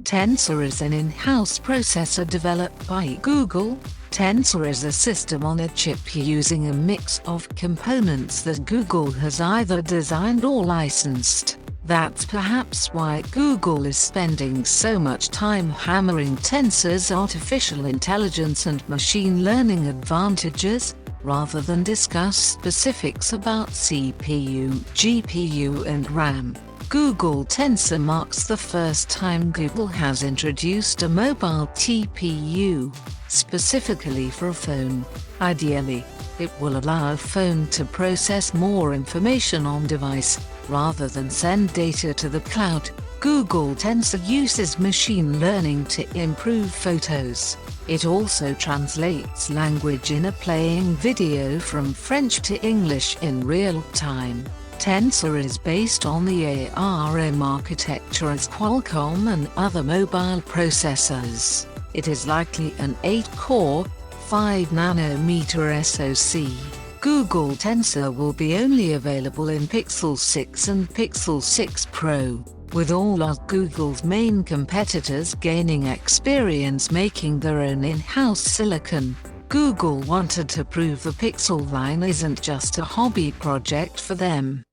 Tensor is an in-house processor developed by Google. Tensor is a system-on-a-chip using a mix of components that Google has either designed or licensed. That's perhaps why Google is spending so much time hammering Tensor's artificial intelligence and machine learning advantages, rather than discuss specifics about CPU, GPU and RAM. Google Tensor marks the first time Google has introduced a mobile TPU, specifically for a phone. Ideally, it will allow a phone to process more information on device, rather than send data to the cloud. Google Tensor uses machine learning to improve photos. It also translates language in a playing video from French to English in real time. Tensor is based on the ARM architecture as Qualcomm and other mobile processors. It is likely an 8-core, 5nm SoC. Google Tensor will be only available in Pixel 6 and Pixel 6 Pro, with all of Google's main competitors gaining experience making their own in-house silicon. Google wanted to prove the Pixel line isn't just a hobby project for them.